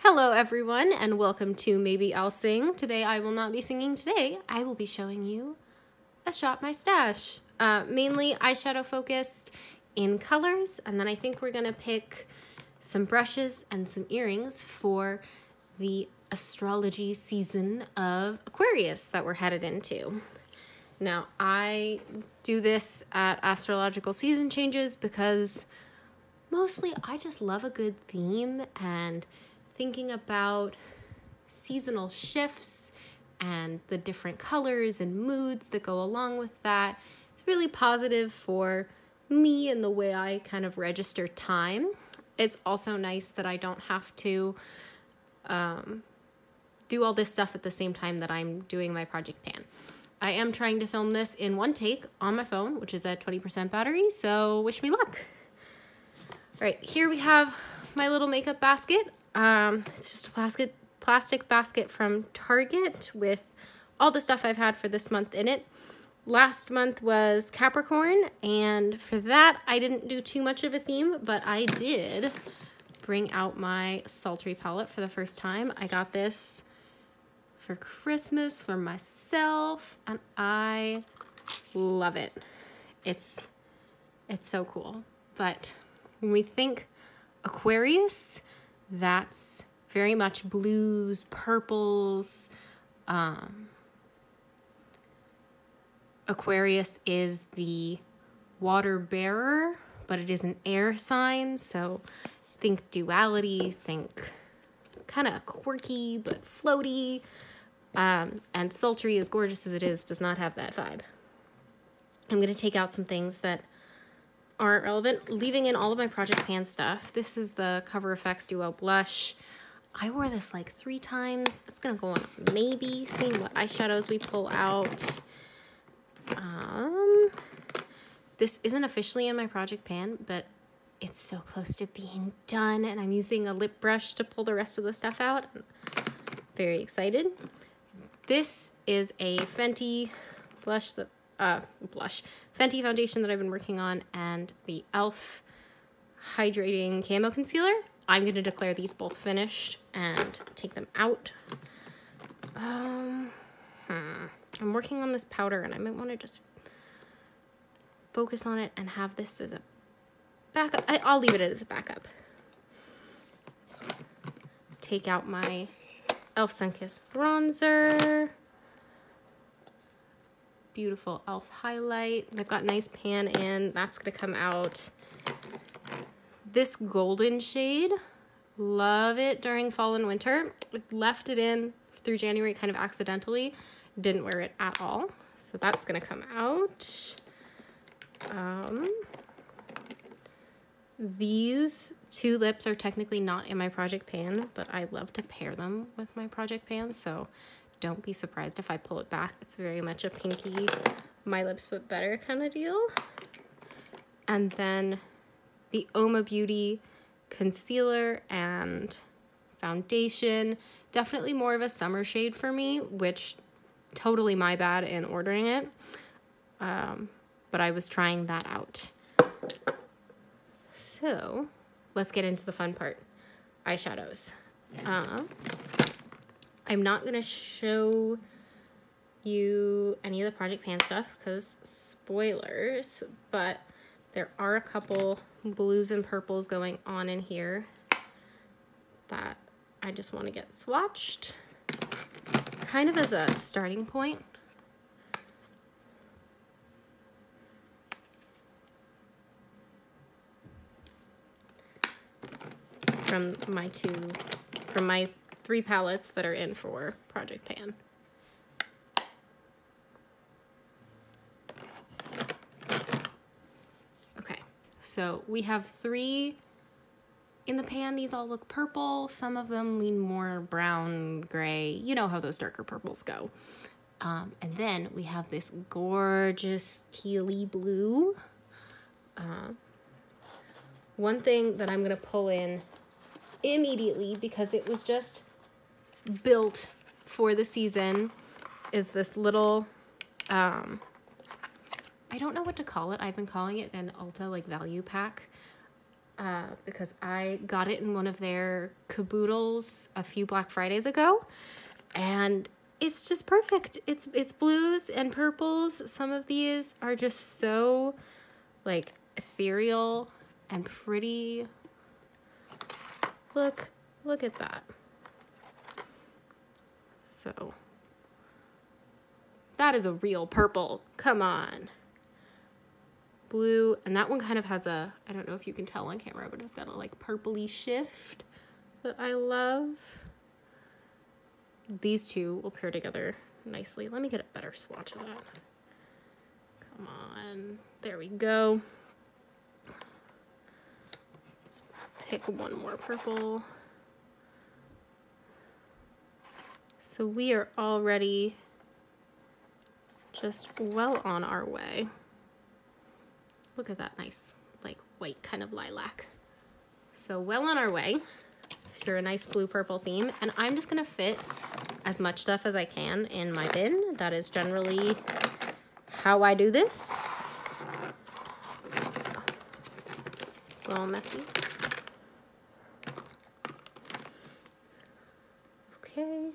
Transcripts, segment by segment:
Hello everyone and welcome to Maybe I'll Sing. Today I will not be singing. Today I will be showing you a Shop My Stash. Mainly eyeshadow focused in colors, and then I think we're gonna pick some brushes and some earrings for the astrology season of Aquarius that we're headed into. Now I do this at astrological season changes because mostly I just love a good theme, and thinking about seasonal shifts and the different colors and moods that go along with that is really positive for me and the way I kind of register time. It's also nice that I don't have to do all this stuff at the same time that I'm doing my project pan. I am trying to film this in one take on my phone, which is at 20% battery, so wish me luck. All right, here we have my little makeup basket. It's just a plastic basket from Target with all the stuff I've had for this month in it. Last month was Capricorn, and for that I didn't do too much of a theme, but I did bring out my sultry palette for the first time. I got this for Christmas for myself, and I love it. It's so cool. But when we think Aquarius, that's very much blues, purples. Aquarius is the water bearer, but it is an air sign, so think duality, think kind of quirky but floaty. And sultry, as gorgeous as it is, does not have that vibe. I'm going to take out some things that aren't relevant, leaving in all of my project pan stuff. This is the Cover FX Duo Blush. I wore this like 3 times. It's gonna go on maybe, seeing what eyeshadows we pull out. This isn't officially in my project pan, but it's so close to being done, and I'm using a lip brush to pull the rest of the stuff out. I'm very excited. This is a Fenty blush that Fenty foundation that I've been working on, and the e.l.f. Hydrating Camo Concealer. I'm going to declare these both finished and take them out. I'm working on this powder, and I might want to just focus on it and have this as a backup. I'll leave it as a backup. Take out my e.l.f. Sunkissed bronzer. Beautiful e.l.f. highlight. And I've got nice pan in. That's going to come out. This golden shade, love it during fall and winter. I left it in through January kind of accidentally. Didn't wear it at all. So that's going to come out. These 2 lips are technically not in my project pan, but I love to pair them with my project pan, so don't be surprised if I pull it back. It's very much a pinky, my lips but better kind of deal. And then the Oma Beauty concealer and foundation. Definitely more of a summer shade for me, which totally my bad in ordering it. But I was trying that out. So let's get into the fun part. Eyeshadows. I'm not going to show you any of the project pan stuff because spoilers, but there are a couple blues and purples going on in here that I just want to get swatched kind of as a starting point. From my 3 palettes that are in for project pan. Okay, so we have 3 in the pan. These all look purple. Some of them lean more brown, gray. You know how those darker purples go. And then we have this gorgeous tealy blue. One thing that I'm gonna pull in immediately because it was just built for the season is this little I don't know what to call it. I've been calling it an Ulta like value pack. because I got it in one of their caboodles a few Black Fridays ago, and it's just perfect. It's blues and purples. Some of these are just so like ethereal and pretty. Look at that. So that is a real purple. Come on. Blue, and that one kind of has a, I don't know if you can tell on camera, but it's got a like purpley shift that I love. These two will pair together nicely. Let me get a better swatch of that. Come on, there we go. Let's pick one more purple. So we are already just well on our way. Look at that nice, like white kind of lilac. So well on our way to a nice blue purple theme. And I'm just gonna fit as much stuff as I can in my bin. That is generally how I do this. It's a little messy. Okay.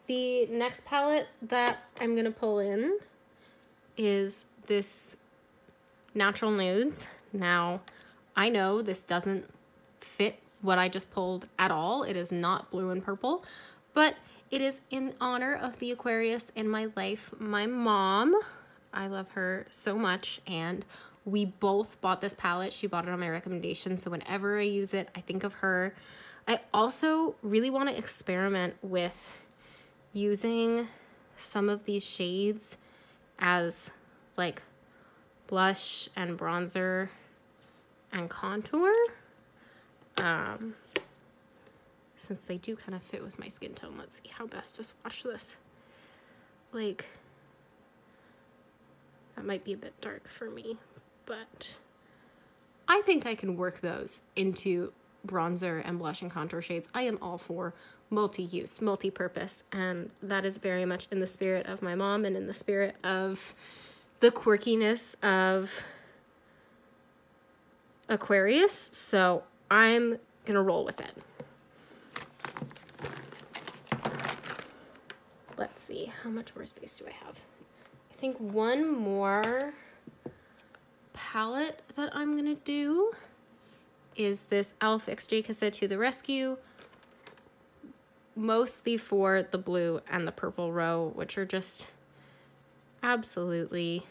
The next palette that I'm gonna pull in is this Natural Nudes. Now, I know this doesn't fit what I just pulled at all. It is not blue and purple, but it is in honor of the Aquarius in my life, my mom. I love her so much, and we both bought this palette. She bought it on my recommendation, so whenever I use it, I think of her. I also really want to experiment with using some of these shades as like blush and bronzer and contour, since they do kind of fit with my skin tone. Let's see how best to swatch this. Like, that might be a bit dark for me, but I think I can work those into bronzer and blush and contour shades. I am all for multi-use, multi-purpose, and that is very much in the spirit of my mom and in the spirit of the quirkiness of Aquarius, so I'm gonna roll with it. Let's see, how much more space do I have? I think one more palette that I'm gonna do is this e.l.f. XJ Cassette to the Rescue, mostly for the blue and the purple row, which are just absolutely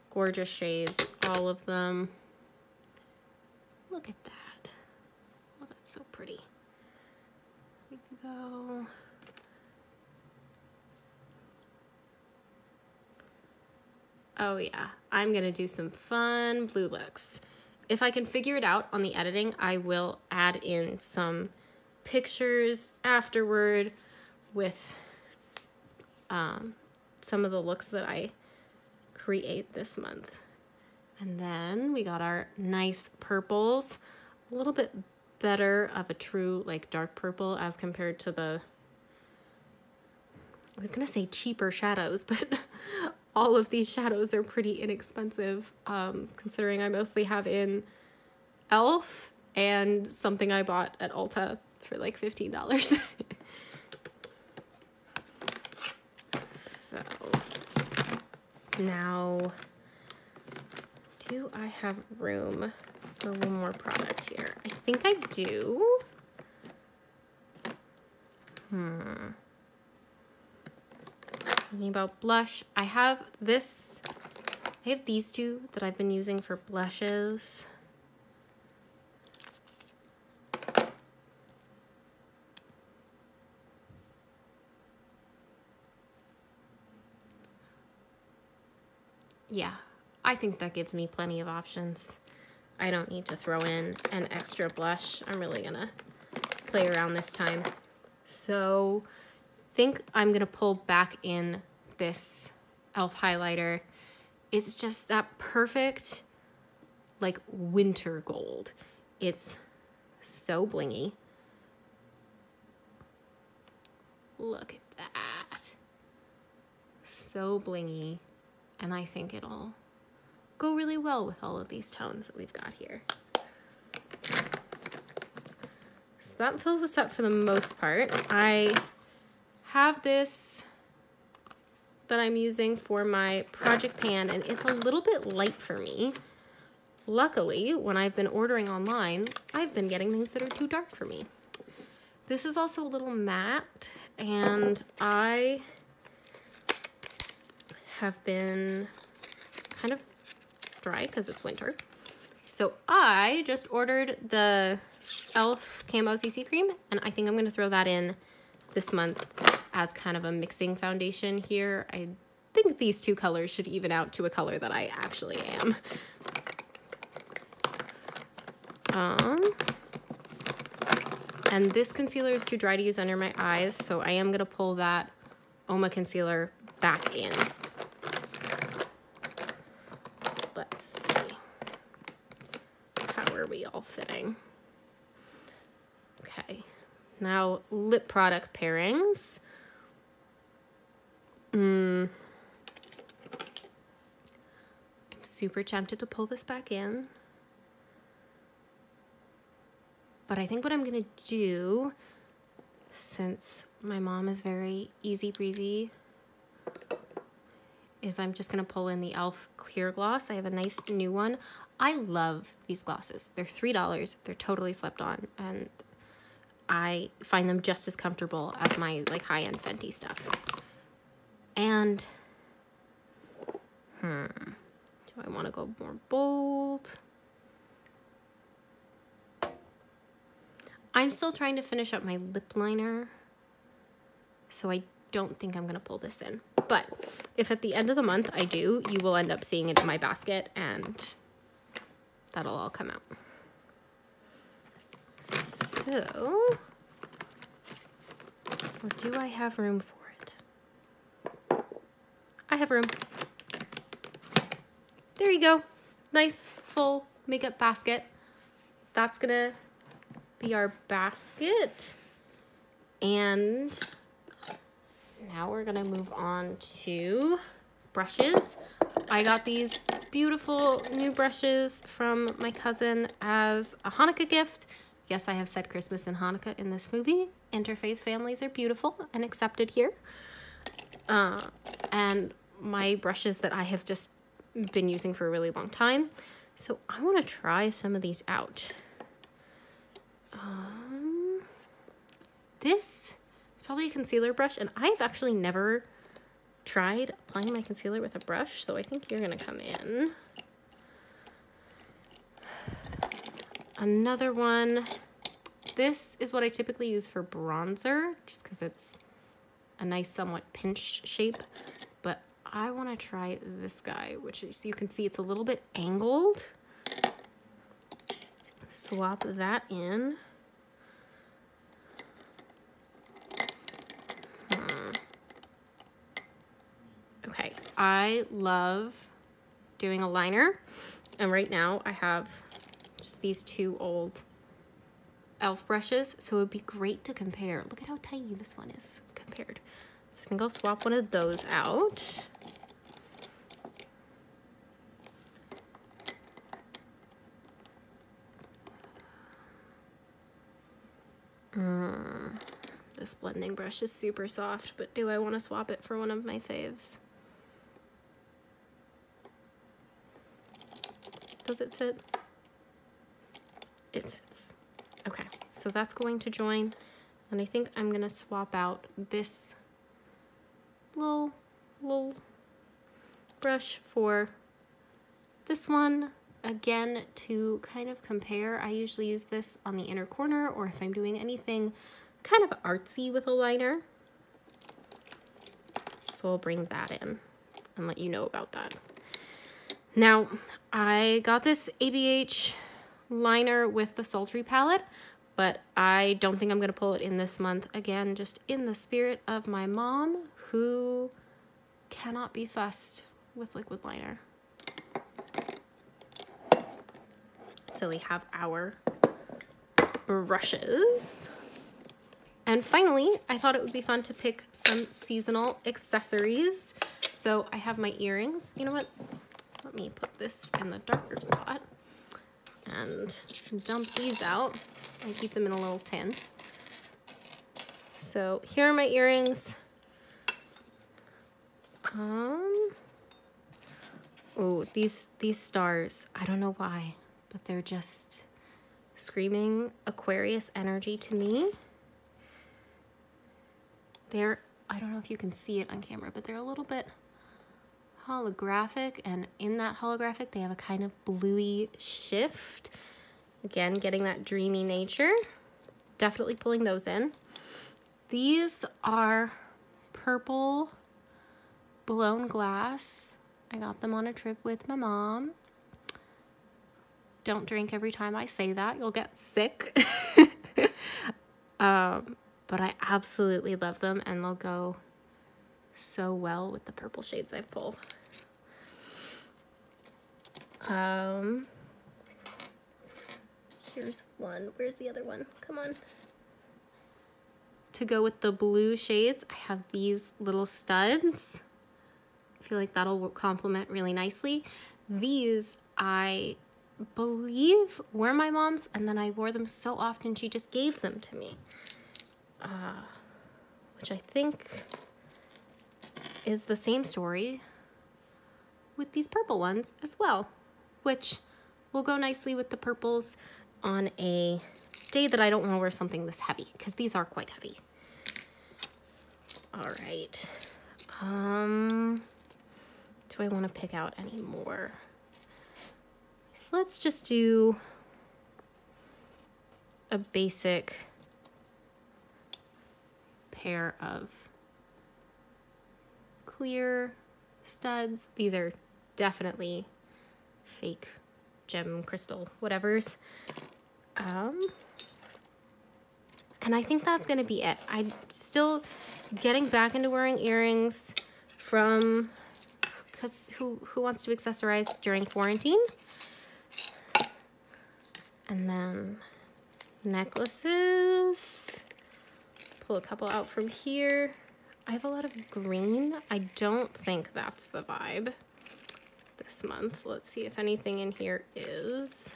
gorgeous shades, all of them. Look at that. Oh, that's so pretty. Here we go. Oh yeah, I'm gonna do some fun blue looks. If I can figure it out on the editing, I will add in some pictures afterward with some of the looks that I create this month. And then we got our nice purples, a little bit better of a true like dark purple as compared to the, I was gonna say cheaper shadows, but all of these shadows are pretty inexpensive, considering I mostly have in e.l.f. and something I bought at Ulta for like $15. So now, do I have room for one more product here? I think I do. Thinking about blush, I have these two that I've been using for blushes. Yeah, I think that gives me plenty of options. I don't need to throw in an extra blush. I'm really gonna play around this time. So I think I'm gonna pull back in this e.l.f. highlighter. It's just that perfect, like, winter gold. It's so blingy. Look at that. So blingy. And I think it'll go really well with all of these tones that we've got here. So that fills us up for the most part. I have this that I'm using for my project pan, and it's a little bit light for me. Luckily, when I've been ordering online, I've been getting things that are too dark for me. This is also a little matte, and I have been kind of dry because it's winter. So I just ordered the e.l.f. Camo CC cream, and I think I'm going to throw that in this month as kind of a mixing foundation here. I think these two colors should even out to a color that I actually am. And this concealer is too dry to use under my eyes, so I am going to pull that Oma concealer back in. Let's see. How are we all fitting? Okay. Now, lip product pairings. I'm super tempted to pull this back in. But I think what I'm gonna do, since my mom is very easy breezy, is I'm just gonna pull in the e.l.f. clear gloss. I have a nice new one. I love these glosses. They're $3. They're totally slept on, and I find them just as comfortable as my like high-end Fenty stuff. And do I want to go more bold? I'm still trying to finish up my lip liner, so I don't think I'm going to pull this in. But if at the end of the month I do, you will end up seeing it in my basket, and that'll all come out. So, or do I have room for it? I have room. There you go. Nice, full makeup basket. That's going to be our basket. And now we're gonna move on to brushes. I got these beautiful new brushes from my cousin as a Hanukkah gift. Yes, I have said Christmas and Hanukkah in this movie. Interfaith families are beautiful and accepted here. And my brushes that I have just been using for a really long time. So I want to try some of these out. This is probably a concealer brush, and I've actually never tried applying my concealer with a brush, so I think you're gonna come in. Another one. This is what I typically use for bronzer, just because it's a nice, somewhat pinched shape, but I want to try this guy, which is, you can see it's a little bit angled. Swap that in. Okay, I love doing a liner, and right now I have just these two old e.l.f. brushes, so it would be great to compare. Look at how tiny this one is compared. So I think I'll swap one of those out. This blending brush is super soft, but do I want to swap it for one of my faves? Does it fit? It fits. Okay, so that's going to join, and I think I'm gonna swap out this little brush for this one. Again, to kind of compare, I usually use this on the inner corner, or if I'm doing anything kind of artsy with a liner. So I'll bring that in and let you know about that. Now, I got this ABH liner with the Sultry palette, but I don't think I'm going to pull it in this month. Again, just in the spirit of my mom, who cannot be fussed with liquid liner. So we have our brushes. And finally, I thought it would be fun to pick some seasonal accessories. So I have my earrings. You know what? Let me put this in the darker spot and dump these out. and keep them in a little tin. So here are my earrings. Oh, these stars, I don't know why, but they're just screaming Aquarius energy to me. They're, I don't know if you can see it on camera, but they're a little bit holographic, and in that holographic they have a kind of bluey shift. Again, getting that dreamy nature. Definitely pulling those in. These are purple blown glass. I got them on a trip with my mom. Don't drink every time I say that, you'll get sick. But I absolutely love them, and they'll go so well with the purple shades I've pulled. Here's one. Where's the other one? Come on. To go with the blue shades, I have these little studs. I feel like that'll complement really nicely. These, I believe, were my mom's, and then I wore them so often she just gave them to me. Which I think is the same story with these purple ones as well, which will go nicely with the purples on a day that I don't want to wear something this heavy, because these are quite heavy. All right. Do I want to pick out any more? Let's just do a basic pair of clear studs. These are definitely fake gem crystal whatevers. And I think that's gonna be it. I'm still getting back into wearing earrings from, because who wants to accessorize during quarantine? And then necklaces. Pull a couple out from here. I have a lot of green. I don't think that's the vibe this month. Let's see if anything in here is.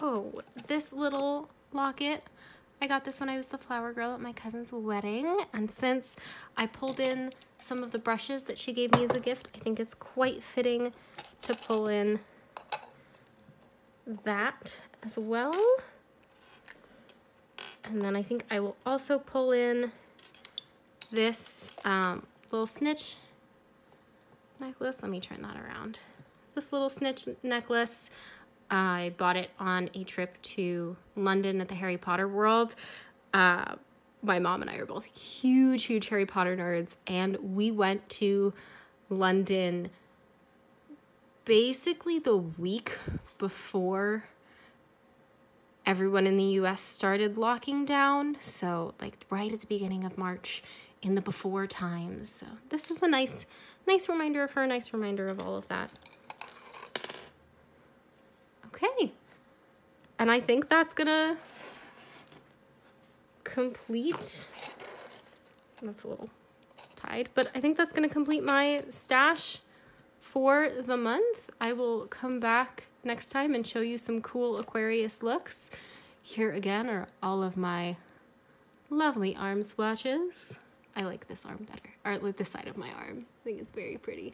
Oh, this little locket. I got this when I was the flower girl at my cousin's wedding, and since I pulled in some of the brushes that she gave me as a gift, I think it's quite fitting to pull in that as well. And then I think I will also pull in this little snitch necklace. Let me turn that around. This little snitch necklace, I bought it on a trip to London at the Harry Potter World. My mom and I are both huge Harry Potter nerds, and we went to London basically the week before everyone in the US started locking down. So like right at the beginning of March, in the before times. So this is a nice reminder of her, a nice reminder of all of that. Okay. And I think that's gonna complete, that's a little tied, but I think that's gonna complete my stash for the month. I will come back next time and show you some cool Aquarius looks. Here again are all of my lovely arm swatches. I like this arm better, or like this side of my arm. I think it's very pretty.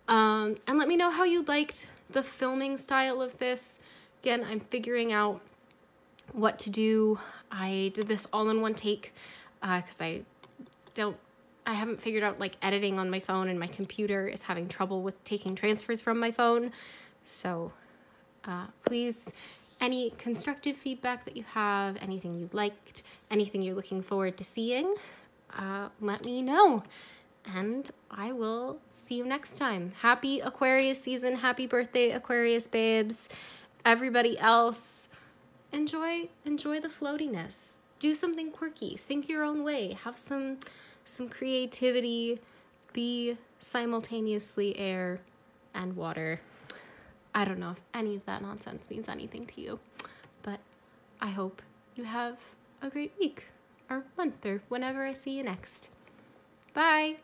And let me know how you liked the filming style of this. Again, I'm figuring out what to do. I did this all in one take because I haven't figured out like editing on my phone, and my computer is having trouble with taking transfers from my phone. So please, any constructive feedback that you have, anything you liked, anything you're looking forward to seeing, let me know. And I will see you next time. Happy Aquarius season. Happy birthday, Aquarius babes. Everybody else, enjoy the floatiness. Do something quirky. Think your own way. Have some creativity. Be simultaneously air and water. I don't know if any of that nonsense means anything to you, but I hope you have a great week or month or whenever I see you next. Bye.